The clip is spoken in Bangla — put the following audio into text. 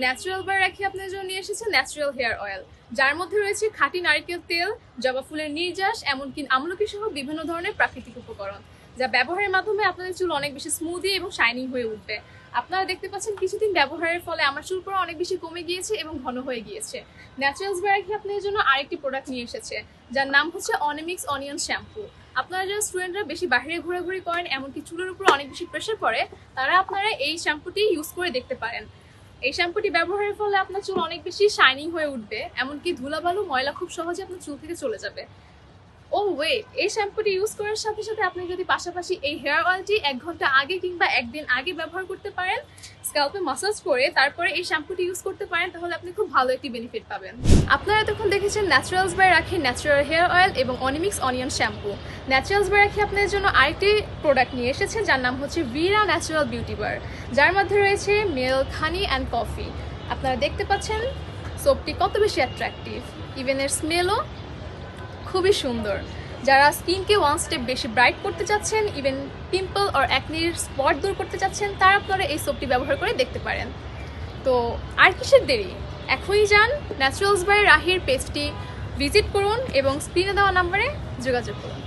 ন্যাচারাল বার রাখি আপনাদের জন্য নিয়ে এসেছে ন্যাচারাল হেয়ার অয়েল, যার মধ্যে রয়েছে খাঁটি নারকেল তেল, জবা ফুলের নির্যাস, এমনকি আমলকি সহ বিভিন্ন ধরনের প্রাকৃতিক উপকরণ, যা ব্যবহারের মাধ্যমে আপনাদের চুল অনেক বেশি স্মুদি এবং শাইনিং হয়ে উঠবে। আপনারা দেখতে পাচ্ছেন কিছুদিন ব্যবহারের ফলে আমার চুল পড়া অনেক বেশি কমে গিয়েছে এবং ঘন হয়ে গিয়েছে। ন্যাচারালস বার রাখি আপনাদের জন্য আরেকটি প্রোডাক্ট নিয়ে এসেছে, যার নাম হচ্ছে অনিমিক্স অনিয়ন শ্যাম্পু। আপনারা যারা স্টুডেন্টরা বেশি বাইরে ঘোরাঘুরি করেন, এমনকি চুলের উপর অনেক বেশি প্রেশার পড়ে, তারা আপনারা এই শ্যাম্পুটি ইউজ করে দেখতে পারেন। এই শ্যাম্পুটি ব্যবহারের ফলে আপনার চুল অনেক বেশি শাইনিং হয়ে উঠবে, এমনকি ধুলাবালু ময়লা খুব সহজে আপনার চুল থেকে চলে যাবে। ও ওয়েট, এই শ্যাম্পুটি ইউজ করার সাথে সাথে আপনি যদি পাশাপাশি এই হেয়ার অয়েলটি 1 ঘন্টা আগে কিংবা একদিন আগে ব্যবহার করতে পারেন, স্ক্যাল্পে মাসাজ করে তারপরে এই শ্যাম্পুটি ইউজ করতে পারেন, তাহলে আপনি খুব ভালো একটি বেনিফিট পাবেন। আপনারা তখন দেখেছেন ন্যাচারালস বাই রাখি ন্যাচারাল হেয়ার অয়েল এবং অনিমিক্স অনিয়ন শ্যাম্পু। ন্যাচারালস বাই রাখি আপনাদের জন্য আরেকটি প্রোডাক্ট নিয়ে এসেছে, যার নাম হচ্ছে ভিরা ন্যাচারাল বিউটি বার, যার মধ্যে রয়েছে মিল্ক, হানি অ্যান্ড কফি। আপনারা দেখতে পাচ্ছেন সোপটি কত বেশি অ্যাট্রাকটিভ, ইভেন এর স্মেলও খুবই সুন্দর। যারা স্কিনকে 1 স্টেপ বেশি ব্রাইট করতে চাচ্ছেন, ইভেন পিম্পল আর অ্যাকনির স্পট দূর করতে চাচ্ছেন, তারা আপনারা এই সোপটি ব্যবহার করে দেখতে পারেন। তো আর কিসের দেরি, এখনই যান ন্যাচারালস বাই রাহির পেজটি ভিজিট করুন এবং স্ক্রিনে দেওয়া নাম্বারে যোগাযোগ করুন।